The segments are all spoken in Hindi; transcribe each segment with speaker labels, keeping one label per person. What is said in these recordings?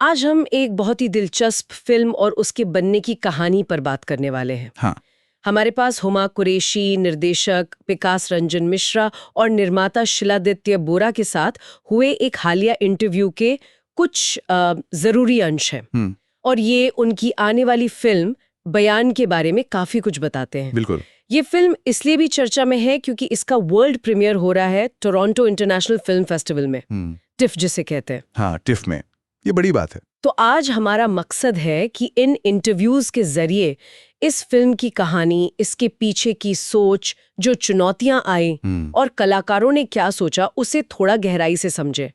Speaker 1: आज हम एक बहुत ही दिलचस्प फिल्म और उसके बनने की कहानी पर बात करने वाले हैं।
Speaker 2: हाँ।
Speaker 1: हमारे पास हुमा कुरैशी, निर्देशक विकास रंजन मिश्रा और निर्माता शिलादित्य बोरा के साथ हुए एक हालिया इंटरव्यू के कुछ जरूरी अंश हैं। और ये उनकी आने वाली फिल्म बयान के बारे में काफी कुछ बताते हैं।
Speaker 2: बिल्कुल।
Speaker 1: ये फिल्म इसलिए भी चर्चा में है क्योंकि इसका वर्ल्ड प्रीमियर हो रहा है टोरंटो इंटरनेशनल फिल्म फेस्टिवल में, टिफ जिसे कहते हैं।
Speaker 2: हाँ, टिफ में। ये बड़ी बात है।
Speaker 1: तो आज हमारा मकसद है कि इन इंटरव्यूज के जरिए इस फिल्म की कहानी, इसके पीछे की सोच, जो चुनौतियां आई और कलाकारों ने क्या सोचा, उसे थोड़ा गहराई से समझे।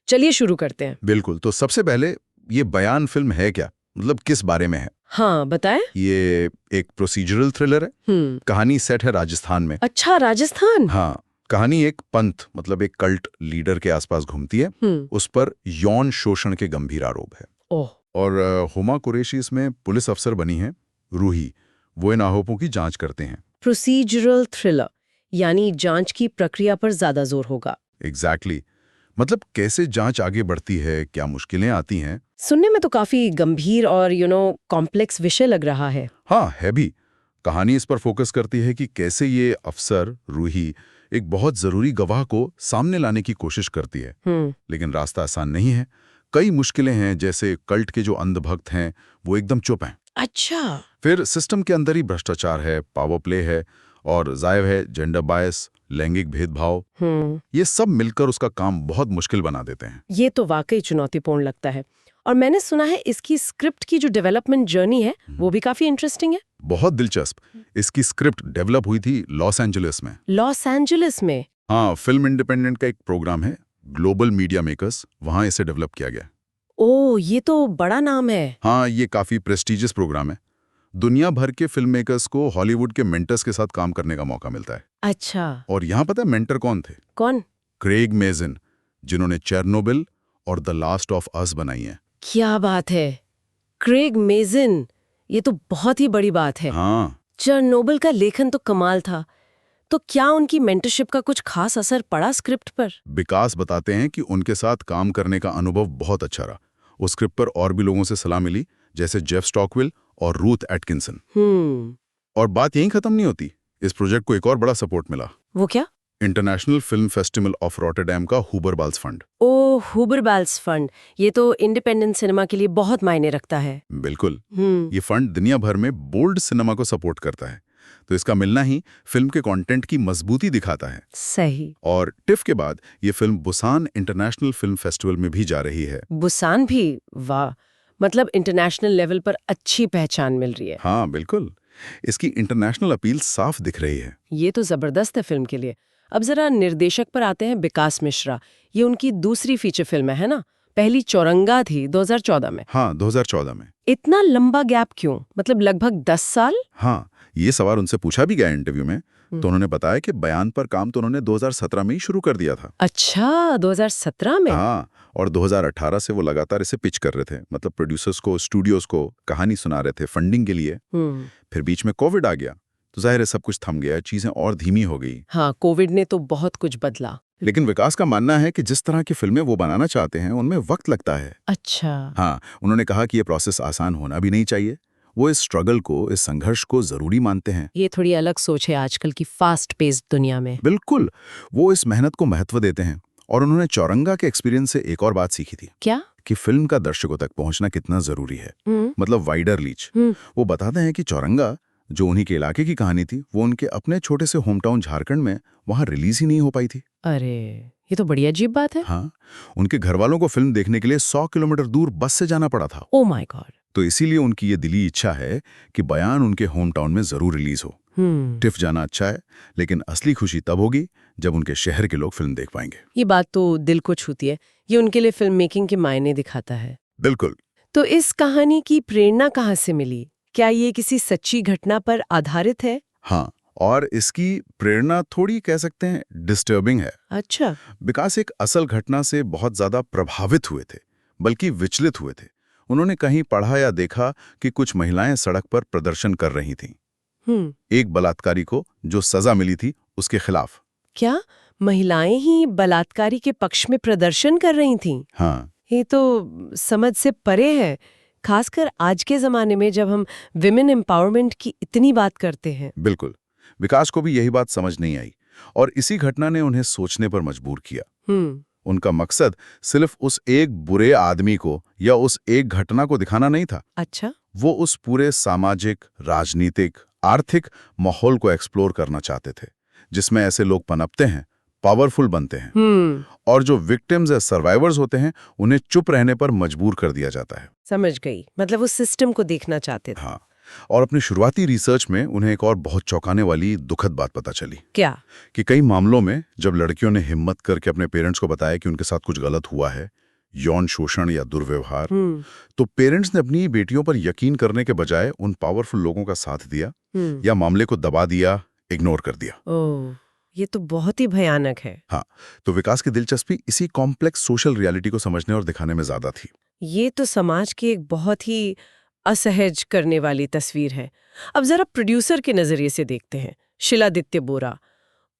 Speaker 1: चलिए शुरू करते हैं।
Speaker 2: बिल्कुल। तो सबसे पहले ये बयान फिल्म है क्या, मतलब किस बारे में है?
Speaker 1: हाँ बताएं।
Speaker 2: ये एक प्रोसीजरल थ्रिलर है। कहानी सेट है राजस्थान में।
Speaker 1: अच्छा, राजस्थान।
Speaker 2: हाँ, कहानी एक पंथ मतलब एक कल्ट लीडर के आसपास घूमती है। उस पर यौन शोषण के गंभीर आरोप है। और हुमा कुरैशी इसमें पुलिस अफसर बनी है, रूही। वो इन आरोपों की जांच करते हैं।
Speaker 1: प्रोसीजरल थ्रिलर यानी जांच की प्रक्रिया पर ज्यादा जोर होगा।
Speaker 2: एग्जैक्टली। मतलब कैसे जांच आगे बढ़ती है, क्या मुश्किलें आती हैं।
Speaker 1: सुनने में तो काफी गंभीर और कॉम्प्लेक्स विषय लग रहा है।
Speaker 2: हाँ, है भी। कहानी इस पर फोकस करती है कि कैसे ये अफसर रूही एक बहुत जरूरी गवाह को सामने लाने की कोशिश करती है। लेकिन रास्ता आसान नहीं है। कई मुश्किलें हैं, जैसे कल्ट के जो अंधभक्त हैं वो एकदम चुप हैं।
Speaker 1: अच्छा।
Speaker 2: फिर सिस्टम के अंदर ही भ्रष्टाचार है, पावर प्ले है और जायब है जेंडर बायस, लैंगिक भेदभाव। ये सब मिलकर उसका काम बहुत मुश्किल बना देते हैं।
Speaker 1: ये तो वाकई चुनौतीपूर्ण लगता है। और मैंने सुना है इसकी स्क्रिप्ट की जो डेवलपमेंट जर्नी है वो भी काफी इंटरेस्टिंग है।
Speaker 2: बहुत दिलचस्प। इसकी स्क्रिप्ट डेवलप हुई थी लॉस एंजलिस में।
Speaker 1: लॉस एंजलिस में?
Speaker 2: हाँ, फिल्म इंडिपेंडेंट का एक प्रोग्राम है, ग्लोबल मीडिया मेकर्स, वहां इसे डेवलप किया गया।
Speaker 1: ओह, ये तो बड़ा नाम है।
Speaker 2: हाँ, ये काफी प्रेस्टिजियस प्रोग्राम है। दुनिया भर के फिल्म मेकर्स को हॉलीवुड के मेंटर्स के साथ काम करने का मौका मिलता है।
Speaker 1: अच्छा।
Speaker 2: और यहाँ पता है मेंटर कौन थे?
Speaker 1: कौन?
Speaker 2: क्रेग मेजिन, जिन्होंने चेरनोबिल और द लास्ट ऑफ अस बनाई है।
Speaker 1: क्या बात है, क्रेग मेजिन, ये तो बहुत ही बड़ी बात है।
Speaker 2: हाँ।
Speaker 1: चेरनोबिल का लेखन तो कमाल था। तो क्या उनकी मेंटरशिप का कुछ खास असर पड़ा स्क्रिप्ट पर?
Speaker 2: विकास बताते हैं कि उनके साथ काम करने का अनुभव बहुत अच्छा रहा। उस स्क्रिप्ट पर और भी लोगों से सलाह मिली, जैसे जेफ स्टॉकविल और रूथ एटकिंसन। और बात यहीं खत्म नहीं होती। इस प्रोजेक्ट को एक और बड़ा सपोर्ट मिला।
Speaker 1: वो क्या?
Speaker 2: International film festival of Rotterdam का हुबरबाल्स फंड।
Speaker 1: ओह, हुबरबाल्स फंड, ये तो इंडिपेंडेंट सिनेमा के लिए बहुत मायने रखता है।
Speaker 2: बिल्कुल। ये फंड दुनिया भर में बोल्ड सिनेमा को सपोर्ट करता है, तो इसका मिलना ही फिल्म के कंटेंट की मजबूती दिखाता है।
Speaker 1: सही।
Speaker 2: और टिफ के बाद ये film Busan international film festival में भी जा रही है।
Speaker 1: बुसान भी? वाह, मतलब इंटरनेशनल लेवल पर अच्छी पहचान मिल रही है।
Speaker 2: हाँ बिल्कुल, इसकी इंटरनेशनल अपील साफ दिख रही है।
Speaker 1: ये तो जबरदस्त है फिल्म के लिए। अब जरा निर्देशक पर आते हैं, विकास मिश्रा। ये उनकी दूसरी फीचर फिल्म है ना? पहली चौरंगा थी 2014 में।
Speaker 2: हाँ, 2014 में।
Speaker 1: इतना लंबा गैप क्यों, मतलब लगभग 10 साल?
Speaker 2: हाँ, ये सवाल उनसे पूछा भी गया इंटरव्यू में, तो उन्होंने बताया कि बयान पर काम तो उन्होंने 2017 में ही शुरू कर दिया था।
Speaker 1: अच्छा, 2017 में?
Speaker 2: हाँ, और 2018 से वो लगातार इसे पिच कर रहे थे, मतलब प्रोड्यूसर्स को, स्टूडियोज को कहानी सुना रहे थे फंडिंग के लिए। फिर बीच में कोविड आ गया, तो जाहिर है सब कुछ थम गया, चीजें और धीमी हो गई।
Speaker 1: हाँ, कोविड ने तो बहुत कुछ बदला।
Speaker 2: लेकिन विकास का मानना है कि जिस तरह की फिल्में वो बनाना चाहते हैं उनमें वक्त लगता है।
Speaker 1: अच्छा।
Speaker 2: हाँ, उन्होंने कहा कि ये प्रोसेस आसान होना भी नहीं चाहिए। वो इस स्ट्रगल को, इस संघर्ष को जरूरी मानते हैं।
Speaker 1: ये थोड़ी अलग सोच है आजकल की फास्ट पेस्ड दुनिया में।
Speaker 2: बिल्कुल, वो इस मेहनत को महत्व देते हैं। और उन्होंने चौरंगा के एक्सपीरियंस से एक और बात सीखी थी।
Speaker 1: क्या?
Speaker 2: कि फिल्म का दर्शकों तक पहुंचना कितना जरूरी है, मतलब वाइडर रीच। वो बताते हैं कि चौरंगा, जो उन्हीं के इलाके की कहानी थी, वो उनके अपने छोटे से होम टाउन झारखंड में वहां रिलीज ही नहीं हो पाई थी।
Speaker 1: अरे, ये तो बड़ी अजीब बात है।
Speaker 2: हाँ, उनके घर वालों को फिल्म देखने के लिए 100 किलोमीटर दूर बस से जाना पड़ा था।
Speaker 1: Oh my God.
Speaker 2: तो इसीलिए उनकी ये दिली इच्छा है कि बयान उनके होम टाउन में जरूर रिलीज हो। टिफ जाना अच्छा है, लेकिन असली खुशी तब होगी जब उनके शहर के लोग फिल्म देख पाएंगे।
Speaker 1: ये बात तो दिल को छूती है। ये उनके लिए फिल्म मेकिंग के मायने दिखाता है।
Speaker 2: बिल्कुल।
Speaker 1: तो इस कहानी की प्रेरणा कहाँ से मिली? क्या ये किसी सच्ची घटना पर आधारित है?
Speaker 2: हाँ, और इसकी प्रेरणा थोड़ी कह सकते हैं डिस्टर्बिंग है।
Speaker 1: अच्छा।
Speaker 2: विकास एक असल घटना से बहुत ज्यादा प्रभावित हुए थे, बल्कि विचलित हुए थे। उन्होंने कहीं पढ़ा या देखा कि कुछ महिलाएं सड़क पर प्रदर्शन कर रही थीं। एक बलात्कारी को जो सजा मिली थी उसके खिलाफ।
Speaker 1: क्या महिलाएं ही बलात्कारी के पक्ष में प्रदर्शन कर रही थीं?
Speaker 2: हाँ।
Speaker 1: ये तो समझ से परे है, खासकर आज के जमाने में जब हम विमेन एम्पावरमेंट की इतनी बात करते हैं।
Speaker 2: बिल्कुल। विकास को भी यही बात समझ नहीं आई और इसी घटना ने उन्हें सोचने पर मजबूर किया। उनका मकसद सिर्फ उस एक बुरे आदमी को या उस एक घटना को दिखाना नहीं था।
Speaker 1: अच्छा।
Speaker 2: वो उस पूरे सामाजिक, राजनीतिक, आर्थिक माहौल को एक्सप्लोर करना चाहते थे जिसमें ऐसे लोग पनपते हैं, पावरफुल बनते हैं और जो विक्टिम्स या सर्वाइवर्स होते हैं उन्हें चुप रहने पर मजबूर कर दिया जाता है।
Speaker 1: समझ गई, मतलब उस सिस्टम को देखना चाहते थे।
Speaker 2: हाँ, और अपनी शुरुआती रिसर्च में उन्हें एक और बहुत चौंकाने वाली दुखद बात पता चली।
Speaker 1: क्या?
Speaker 2: कि कई मामलों में जब लड़कियों ने हिम्मत करके अपने पेरेंट्स को बताया कि उनके साथ कुछ गलत हुआ है, यौन शोषण या दुर्व्यवहार, तो पेरेंट्स ने अपनी बेटियों पर यकीन करने के बजाय उन पावरफुल लोगों का साथ दिया या मामले को दबा दिया, इग्नोर कर दिया।
Speaker 1: ओह, ये तो बहुत ही भयानक है।
Speaker 2: हाँ, तो विकास की दिलचस्पी इसी कॉम्प्लेक्स सोशल रियलिटी को समझने और दिखाने में ज्यादा थी।
Speaker 1: ये तो समाज की एक बहुत ही असहज करने वाली तस्वीर है। अब जरा प्रोड्यूसर के नजरिए से देखते हैं, शिलादित्य बोरा,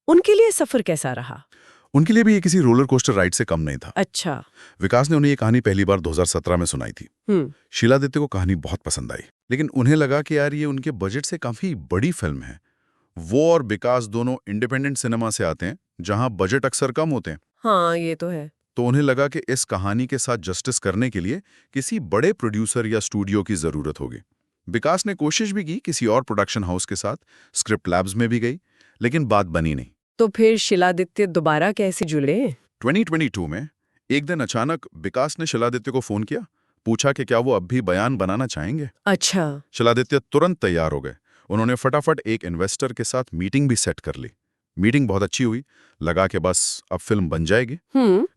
Speaker 1: उनके लिए सफर कैसा रहा?
Speaker 2: उनके लिए भी ये किसी रोलर कोस्टर राइड से कम नहीं था।
Speaker 1: अच्छा।
Speaker 2: विकास ने उन्हें ये कहानी पहली बार 2017 में सुनाई थी। शिलादित्य को कहानी बहुत पसंद आई, लेकिन उन्हें लगा कि यार ये उनके बजट से काफी बड़ी फिल्म है। वो और विकास दोनों इंडिपेंडेंट सिनेमा से आते हैं जहां बजट अक्सर कम होते हैं।
Speaker 1: हाँ, ये तो है।
Speaker 2: तो उन्हें लगा कि इस कहानी के साथ जस्टिस करने के लिए किसी बड़े प्रोड्यूसर या स्टूडियो की जरूरत होगी। विकास ने कोशिश भी की किसी और प्रोडक्शन हाउस के साथ, स्क्रिप्ट लैब्स में भी गई, लेकिन बात बनी नहीं।
Speaker 1: तो फिर शिलादित्य दोबारा कैसे जुड़े?
Speaker 2: 2022 में एक दिन अचानक विकास ने शिलादित्य को फोन किया, पूछा कि क्या वो अब भी बयान बनाना चाहेंगे।
Speaker 1: अच्छा।
Speaker 2: शिलादित्य तुरंत तैयार हो गए। उन्होंने फटाफट एक इन्वेस्टर के साथ मीटिंग भी सेट कर ली। मीटिंग बहुत अच्छी हुई, लगा कि बस अब फिल्म बन जाएगी।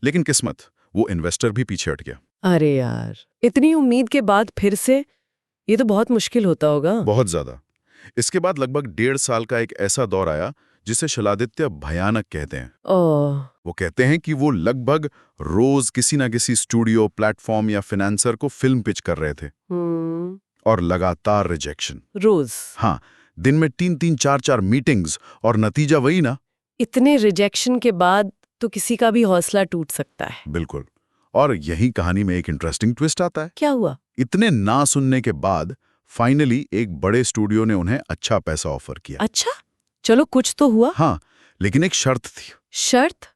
Speaker 2: लेकिन किस्मत, वो इन्वेस्टर भी पीछे हट गया।
Speaker 1: अरे यार, इतनी उम्मीद के बाद फिर से? ये तो बहुत मुश्किल होता होगा।
Speaker 2: बहुत ज्यादा। इसके बाद लगभग 1.5 साल का एक ऐसा दौर आया जिसे शिलादित्य भयानक कहते हैं। वो कहते हैं कि वो लगभग रोज किसी ना किसी स्टूडियो, प्लेटफॉर्म या फाइनेंसर को फिल्म पिच कर रहे थे और लगातार रिजेक्शन।
Speaker 1: रोज?
Speaker 2: हाँ, दिन में 3-3, 4-4 मीटिंग्स और नतीजा वही ना।
Speaker 1: इतने रिजेक्शन के बाद तो किसी का भी हौसला टूट सकता है।
Speaker 2: बिल्कुल। और यही कहानी में एक इंटरेस्टिंग ट्विस्ट आता है।
Speaker 1: क्या हुआ?
Speaker 2: इतने ना सुनने के बाद फाइनली एक बड़े स्टूडियो ने उन्हें अच्छा पैसा ऑफर किया।
Speaker 1: अच्छा, चलो कुछ तो हुआ।
Speaker 2: हाँ, लेकिन एक शर्त थी।
Speaker 1: शर्त?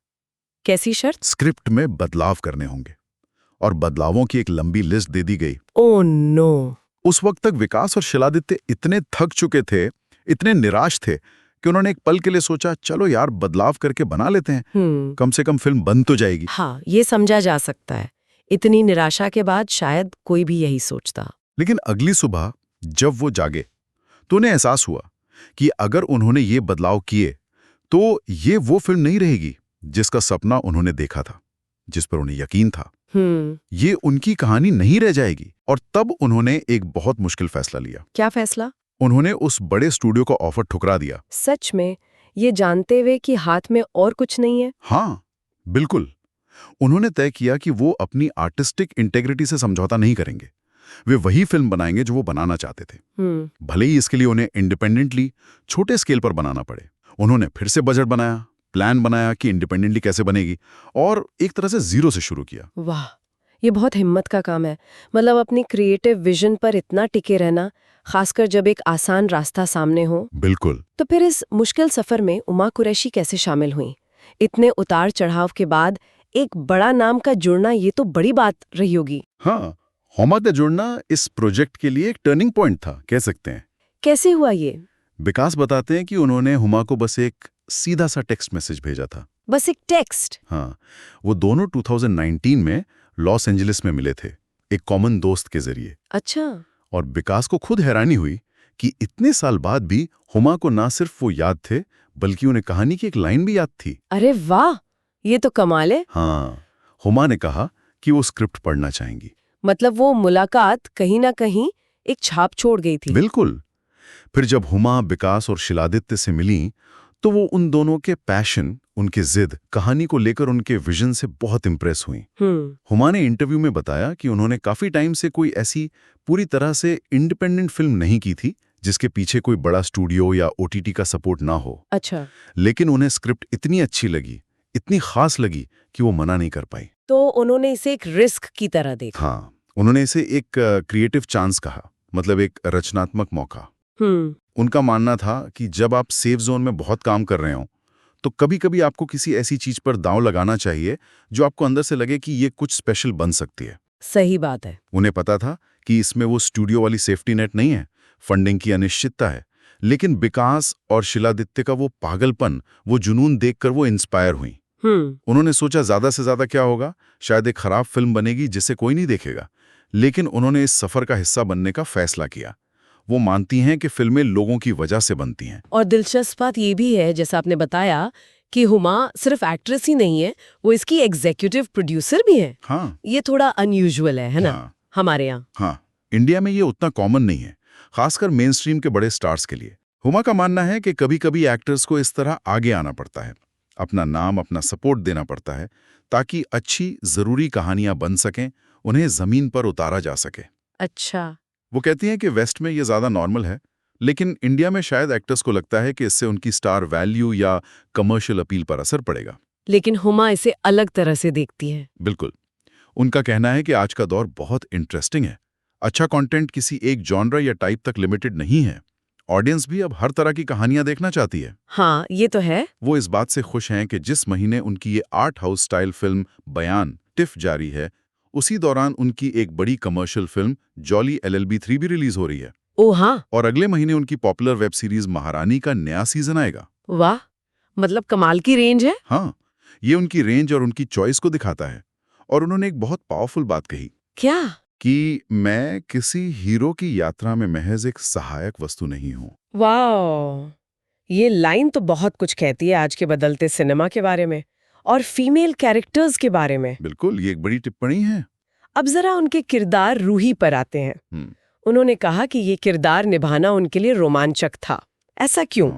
Speaker 1: कैसी शर्त?
Speaker 2: स्क्रिप्ट में बदलाव करने होंगे और बदलावों की एक लंबी लिस्ट दे दी गई।
Speaker 1: Oh no.
Speaker 2: उस वक्त तक विकास और शिलादित्य इतने थक चुके थे, इतने निराश थे कि उन्होंने एक पल के लिए सोचा, चलो यार बदलाव करके बना लेते हैं, कम से कम फिल्म बन तो जाएगी।
Speaker 1: हाँ, ये समझा जा सकता है। इतनी निराशा के बाद शायद कोई भी यही सोचता।
Speaker 2: लेकिन अगली सुबह जब वो जागे तो उन्हें एहसास हुआ कि अगर उन्होंने ये बदलाव किए तो ये वो फिल्म नहीं रहेगी जिसका सपना उन्होंने देखा था, जिस पर उन्हें यकीन था। ये उनकी कहानी नहीं रह जाएगी। और तब उन्होंने एक बहुत मुश्किल फैसला लिया।
Speaker 1: क्या फैसला?
Speaker 2: उन्होंने उस बड़े स्टूडियो का ऑफर ठुकरा दिया।
Speaker 1: सच में? ये जानते हुए कि हाथ में और कुछ नहीं है?
Speaker 2: हाँ, बिल्कुल। उन्होंने तय किया कि वो अपनी आर्टिस्टिक इंटेग्रिटी से समझौता नहीं करेंगे। वे वही फिल्म बनाएंगे जो वो बनाना चाहते थे, भले ही इसके लिए उन्हें इंडिपेंडेंटली छोटे स्केल पर बनाना पड़े। उन्होंने फिर से बजट बनाया, प्लान बनाया कि इंडिपेंडेंटली कैसे बनेगी, और एक तरह से जीरो से शुरू किया।
Speaker 1: वाह, ये बहुत हिम्मत का काम है। मतलब अपनी क्रिएटिव विजन पर इतना टिके रहना, खासकर जब एक आसान रास्ता सामने हो।
Speaker 2: बिल्कुल।
Speaker 1: तो फिर इस मुश्किल सफर में उमा कुरैशी कैसे शामिल हुई? इतने उतार चढ़ाव के बाद एक बड़ा नाम का जुड़ना, ये तो बड़ी बात रही होगी।
Speaker 2: हाँ, हुमा का जुड़ना इस प्रोजेक्ट के लिए एक टर्निंग पॉइंट था, कह सकते हैं।
Speaker 1: कैसे हुआ ये?
Speaker 2: विकास बताते हैं कि उन्होंने हुमा को बस एक सीधा सा टेक्स्ट मैसेज भेजा था।
Speaker 1: बस एक टेक्स्ट?
Speaker 2: हाँ, वो दोनों 2019 में लॉस एंजलिस में मिले थे, एक कॉमन दोस्त के जरिए।
Speaker 1: अच्छा।
Speaker 2: और विकास को खुद हैरानी हुई कि इतने साल बाद भी हुमा को ना सिर्फ वो याद थे, बल्कि उन्हें कहानी की एक लाइन भी याद थी।
Speaker 1: अरे वाह, ये तो कमाल है।
Speaker 2: हाँ, हुमा ने कहा कि वो स्क्रिप्ट पढ़ना चाहेंगी।
Speaker 1: मतलब वो मुलाकात कहीं ना कहीं एक छाप छोड़ गई थी।
Speaker 2: बिल्कुल। फिर जब हुमा विकास और शिलादित्य से मिली तो वो उन दोनों के पैशन, उनके जिद, कहानी को लेकर उनके विजन से बहुत इंप्रेस हुई। हुमा ने इंटरव्यू में बताया कि उन्होंने काफी टाइम से कोई ऐसी पूरी तरह से इंडिपेंडेंट फिल्म नहीं की थी जिसके पीछे कोई बड़ा स्टूडियो या ओटीटी का सपोर्ट ना हो।
Speaker 1: अच्छा।
Speaker 2: लेकिन उन्हें स्क्रिप्ट इतनी अच्छी लगी, इतनी खास लगी कि वो मना नहीं कर पाई।
Speaker 1: तो उन्होंने इसे एक रिस्क की तरह देखा।
Speaker 2: हाँ, उन्होंने इसे एक क्रिएटिव चांस कहा, मतलब एक रचनात्मक मौका। उनका मानना था कि जब आप सेफ जोन में बहुत काम कर रहे हो तो कभी-कभी आपको किसी ऐसी चीज पर दांव लगाना चाहिए जो आपको अंदर से लगे कि ये कुछ स्पेशल बन सकती है।
Speaker 1: सही बात है।
Speaker 2: उन्हें पता था कि इसमें वो स्टूडियो वाली सेफ्टी नेट नहीं है, फंडिंग की अनिश्चितता है, लेकिन विकास और शिलादित्य का वो पागलपन, वो जुनून देखकर वो इंस्पायर हुई। उन्होंने सोचा ज्यादा से ज्यादा क्या होगा, शायद एक खराब फिल्म बनेगी जिसे कोई नहीं देखेगा, लेकिन उन्होंने इस सफर का हिस्सा बनने का फैसला किया। वो मानती हैं कि फिल्में लोगों की वजह से बनती हैं।
Speaker 1: और दिलचस्प बात ये भी है, जैसा आपने बताया, कि हुमा सिर्फ एक्ट्रेस ही नहीं है, वो इसकी एग्जीक्यूटिव प्रोड्यूसर भी है।
Speaker 2: हाँ,
Speaker 1: ये थोड़ा अनयूजुअल है ना?
Speaker 2: हाँ,
Speaker 1: हमारे यहाँ।
Speaker 2: हाँ, इंडिया में ये उतना कॉमन नहीं है, खासकर मेन स्ट्रीम के बड़े स्टार्स के लिए। हुमा का मानना है कि कभी-कभी एक्टर्स को इस तरह आगे आना पड़ता है, अपना नाम, अपना सपोर्ट देना पड़ता है, ताकि अच्छी, जरूरी कहानियां बन सकें, उन्हें जमीन पर उतारा जा सके।
Speaker 1: अच्छा।
Speaker 2: वो कहती हैं कि वेस्ट में ये ज्यादा नॉर्मल है, लेकिन इंडिया में शायद एक्टर्स को लगता है कि इससे उनकी स्टार वैल्यू या कमर्शियल अपील पर असर पड़ेगा।
Speaker 1: लेकिन हुमा इसे अलग तरह से देखती है।
Speaker 2: बिल्कुल। उनका कहना है कि आज का दौर बहुत इंटरेस्टिंग है। अच्छा कंटेंट किसी एक जॉनरा या टाइप तक लिमिटेड नहीं है। ऑडियंस भी अब हर तरह की कहानियां देखना चाहती है।
Speaker 1: हाँ, ये तो है।
Speaker 2: वो इस बात से खुश हैं कि जिस महीने उनकी ये आर्ट हाउस स्टाइल फिल्म बयान टिफ जारी है, उसी दौरान उनकी एक बड़ी कमर्शियल फिल्म जॉली LLB 3 भी रिलीज हो रही है।
Speaker 1: ओ हाँ।
Speaker 2: और अगले महीने उनकी पॉपुलर वेब सीरीज महारानी का नया सीजन आएगा।
Speaker 1: वाह, मतलब कमाल की रेंज है।
Speaker 2: हाँ, ये उनकी रेंज और उनकी चॉइस को दिखाता है। और उन्होंने एक बहुत पावरफुल बात कही
Speaker 1: क्या?
Speaker 2: कि मैं किसी हीरो की यात्रा में महज एक सहायक वस्तु नहीं हूं।
Speaker 1: वाह, ये लाइन तो बहुत कुछ कहती है आज के बदलते सिनेमा के बारे में और फीमेल कैरेक्टर्स के बारे में।
Speaker 2: बिल्कुल, ये एक बड़ी टिप्पणी है।
Speaker 1: अब जरा उनके किरदार रूही पर आते हैं। उन्होंने कहा कि ये किरदार निभाना उनके लिए रोमांचक था। ऐसा क्यों?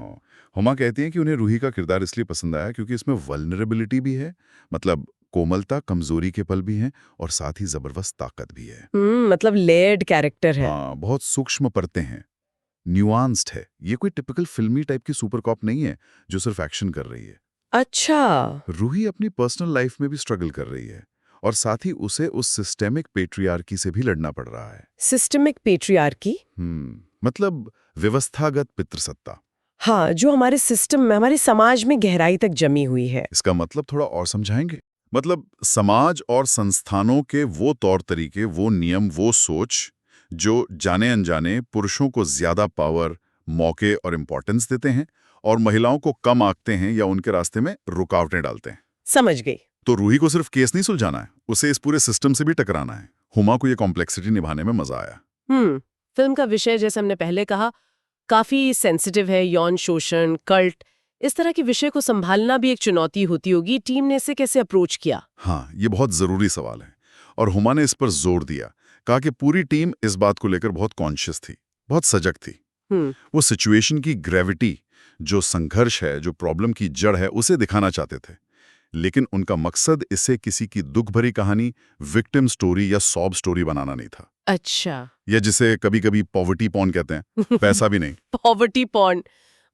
Speaker 2: हुमा कहती हैं कि उन्हें रूही का किरदार इसलिए पसंद आया क्योंकि इसमें वल्नरेबिलिटी भी है, मतलब कोमलता, कमजोरी के पल भी हैं और साथ ही जबरदस्त ताकत भी है।
Speaker 1: मतलब लेयर्ड कैरेक्टर है।
Speaker 2: हाँ, बहुत सूक्ष्म परतें हैं, न्यूआंस्ड है। ये कोई टिपिकल फिल्मी टाइप की सुपर कॉप नहीं है जो सिर्फ एक्शन कर रही है।
Speaker 1: अच्छा।
Speaker 2: रूही अपनी पर्सनल लाइफ में भी स्ट्रगल कर रही है और साथ ही उसे उस सिस्टेमिक पेट्रियार्की से भी लड़ना पड़ रहा है।
Speaker 1: Systemic patriarchy?
Speaker 2: मतलब व्यवस्थागत पितृसत्ता।
Speaker 1: हाँ, जो हमारे सिस्टम में, हमारे समाज में गहराई तक जमी हुई है।
Speaker 2: इसका मतलब थोड़ा और समझाएंगे? मतलब समाज और संस्थानों के वो तौर तरीके, वो नियम, वो सोच जो जाने अनजाने पुरुषों को ज्यादा पावर, मौके और इम्पोर्टेंस देते हैं और महिलाओं को कम आंकते हैं या उनके रास्ते में रुकावटें डालते हैं।
Speaker 1: समझ गई।
Speaker 2: तो रूही को सिर्फ केस नहीं सुलझाना है, उसे इस पूरे सिस्टम से भी टकराना है। हुमा को ये कॉम्प्लेक्सिटी निभाने में मजा आया।
Speaker 1: फिल्म का विषय, जैसे हमने पहले कहा, काफी सेंसिटिव है। यौन शोषण, कल्ट, इस तरह के विषय को संभालना भी एक चुनौती होती होगी। टीम ने इसे कैसे अप्रोच किया?
Speaker 2: हाँ, ये बहुत जरूरी सवाल है और हुमा ने इस पर जोर दिया। कहा कि पूरी टीम इस बात को लेकर बहुत कॉन्शियस थी, बहुत सजग थी। वो सिचुएशन की ग्रेविटी, जो संघर्ष है, जो प्रॉब्लम की जड़ है, उसे दिखाना चाहते थे, लेकिन उनका मकसद इसे किसी की दुख भरी कहानी, विक्टिम स्टोरी या सॉब स्टोरी बनाना नहीं था।
Speaker 1: अच्छा।
Speaker 2: या जिसे कभी-कभी पॉवर्टी पॉर्न कहते हैं, पैसा भी नहीं।
Speaker 1: पॉवर्टी पॉर्न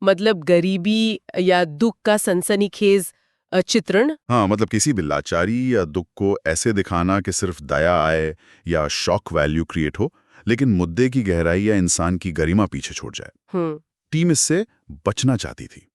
Speaker 1: मतलब गरीबी या दुख का सनसनीखेज चित्रण?
Speaker 2: हाँ, मतलब किसी भी लाचारी या दुख को ऐसे दिखाना कि सिर्फ दया आए या शॉक वैल्यू क्रिएट हो, लेकिन मुद्दे की गहराई या इंसान की गरिमा पीछे छोड़ जाए। टीम इससे बचना चाहती थी।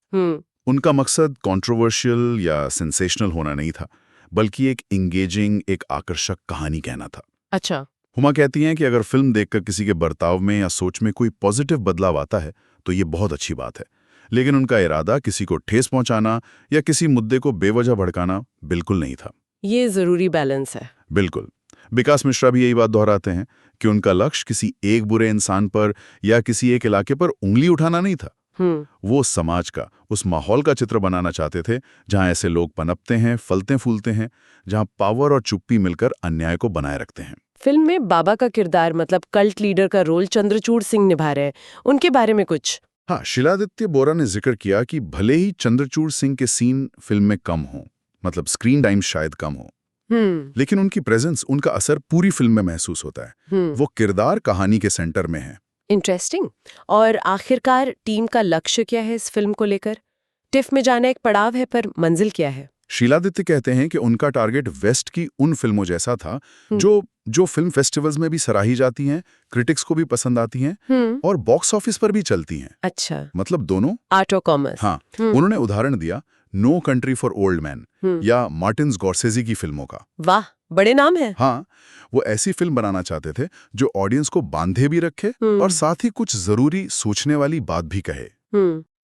Speaker 2: उनका मकसद कंट्रोवर्शियल या सेंसेशनल होना नहीं था, बल्कि एक इंगेजिंग, एक आकर्षक कहानी कहना था।
Speaker 1: अच्छा।
Speaker 2: हुमा कहती हैं कि अगर फिल्म देखकर किसी के बर्ताव में या सोच में कोई पॉजिटिव बदलाव आता है तो ये बहुत अच्छी बात है, लेकिन उनका इरादा किसी को ठेस पहुंचाना या किसी मुद्दे को बेवजह भड़काना बिल्कुल नहीं था।
Speaker 1: ये जरूरी बैलेंस है।
Speaker 2: बिल्कुल। विकास मिश्रा भी यही बात दोहराते हैं कि उनका लक्ष्य किसी एक बुरे इंसान पर या किसी एक इलाके पर उंगली उठाना नहीं था। वो समाज का, उस माहौल का चित्र बनाना चाहते थे जहां ऐसे लोग पनपते हैं, फलते फूलते हैं, जहां पावर और चुप्पी मिलकर अन्याय को बनाए रखते हैं।
Speaker 1: फिल्म में बाबा का किरदार, मतलब कल्ट लीडर का रोल चंद्रचूड़ सिंह निभा रहे हैं, उनके बारे में कुछ?
Speaker 2: हाँ, शिलादित्य बोरा ने जिक्र किया कि भले ही चंद्रचूड़ सिंह के सीन फिल्म में कम हो, मतलब स्क्रीन टाइम शायद कम हो, लेकिन उनकी प्रेजेंस, उनका असर पूरी फिल्म में महसूस होता है। वो किरदार कहानी के सेंटर में है।
Speaker 1: इंटरेस्टिंग। और आखिरकार टीम का लक्ष्य क्या है इस फिल्म को लेकर? टिफ में जाना एक पड़ाव है, पर मंजिल क्या है?
Speaker 2: शीलादित्य कहते हैं कि उनका टारगेट वेस्ट की उन फिल्मों जैसा था जो फिल्म फेस्टिवल्स में भी सराही जाती हैं, क्रिटिक्स को भी पसंद आती हैं और बॉक्स ऑफिस पर भी चलती हैं।
Speaker 1: अच्छा,
Speaker 2: मतलब दोनों
Speaker 1: आर्ट और कॉमर्स।
Speaker 2: हाँ, उन्होंने उदाहरण दिया no country for old man या मार्टिन स्कॉर्सेज़ी की फिल्मों का।
Speaker 1: वाह, बड़े नाम है।
Speaker 2: हाँ, वो ऐसी फिल्म बनाना चाहते थे जो ऑडियंस को बांधे भी रखे और साथ ही कुछ जरूरी सोचने वाली बात भी कहे।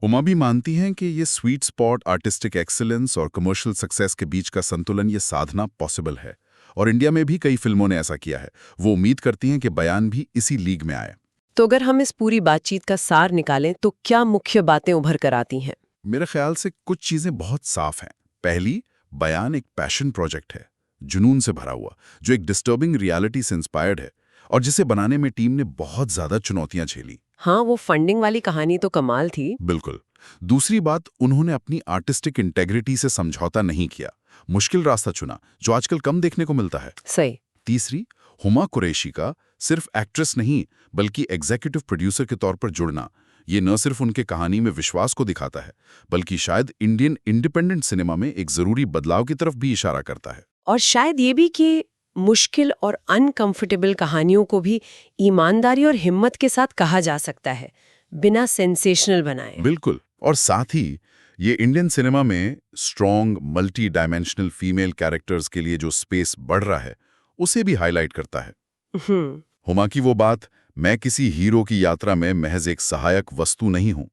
Speaker 2: उमा भी मानती हैं कि ये स्वीट स्पॉट आर्टिस्टिक एक्सीलेंस और कमर्शियल सक्सेस के बीच का संतुलन ये साधना पॉसिबल है और इंडिया में भी कई फिल्मों ने ऐसा किया है। वो उम्मीद करती हैं कि बयान भी इसी लीग में आए।
Speaker 1: तो अगर हम इस पूरी बातचीत का सार निकालें तो क्या मुख्य बातें उभर कर आती हैं?
Speaker 2: मेरे ख्याल से कुछ चीजें बहुत साफ हैं। पहली, बयान एक पैशन प्रोजेक्ट है, जुनून से भरा हुआ, जो एक डिस्टर्बिंग रियलिटी से इंस्पायर्ड है और जिसे बनाने में टीम ने बहुत ज्यादा चुनौतियां झेली।
Speaker 1: हाँ, वो फंडिंग वाली कहानी तो कमाल थी।
Speaker 2: बिल्कुल। दूसरी बात, उन्होंने अपनी आर्टिस्टिक इंटेग्रिटी से समझौता नहीं किया, मुश्किल रास्ता चुना जो आजकल कम देखने को मिलता है।
Speaker 1: सही।
Speaker 2: तीसरी, हुमा कुरैशी का सिर्फ एक्ट्रेस नहीं बल्कि एग्जीक्यूटिव प्रोड्यूसर के तौर पर जुड़ना, ये न सिर्फ उनके कहानी में विश्वास को दिखाता है बल्कि शायद इंडियन इंडिपेंडेंट सिनेमा में एक जरूरी बदलाव की तरफ भी इशारा करता है।
Speaker 1: और शायद ये भी कि मुश्किल और अनकंफर्टेबल कहानियों को भी ईमानदारी और हिम्मत के साथ कहा जा सकता है, बिना सेंसेशनल बनाए।
Speaker 2: बिल्कुल। और साथ ही ये इंडियन सिनेमा में strong multi dimensional female characters के लिए जो स्पेस बढ़ रहा है उसे भी हाईलाइट करता है। हुमा की वो बात, मैं किसी हीरो की यात्रा में महज एक सहायक वस्तु नहीं हूं,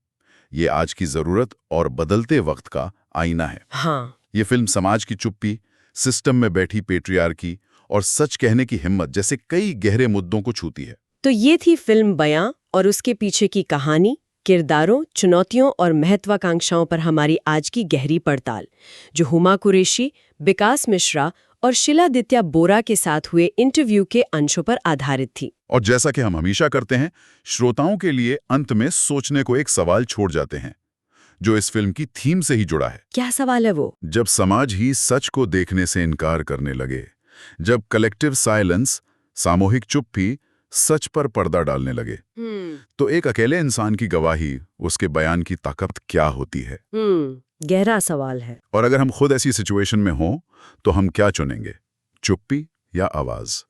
Speaker 2: ये आज की जरूरत और बदलते वक्त का आईना है।
Speaker 1: हाँ।
Speaker 2: ये फिल्म समाज की चुप्पी, सिस्टम में बैठी पेट्रियार्की और सच कहने की हिम्मत जैसे कई गहरे मुद्दों को छूती है।
Speaker 1: तो ये थी फिल्म बयां और उसके पीछे की कहानी, किरदारों, चुनौतियों और महत्वाकांक्षाओं पर हमारी आज की गहरी पड़ताल, जो हुमा कुरैशी, विकास मिश्रा और शीलादित्य बोरा के साथ हुए इंटरव्यू के अंशों पर आधारित थी।
Speaker 2: और जैसा कि हम हमेशा करते हैं, श्रोताओं के लिए अंत में सोचने को एक सवाल छोड़ जाते हैं जो इस फिल्म की थीम से ही जुड़ा है।
Speaker 1: क्या सवाल है वो?
Speaker 2: जब समाज ही सच को देखने से इनकार करने लगे, जब कलेक्टिव साइलेंस, सामूहिक चुप्पी सच पर पर्दा डालने लगे, तो एक अकेले इंसान की गवाही, उसके बयान की ताकत क्या होती है?
Speaker 1: गहरा सवाल है।
Speaker 2: और अगर हम खुद ऐसी सिचुएशन में हों तो हम क्या चुनेंगे, चुप्पी या आवाज?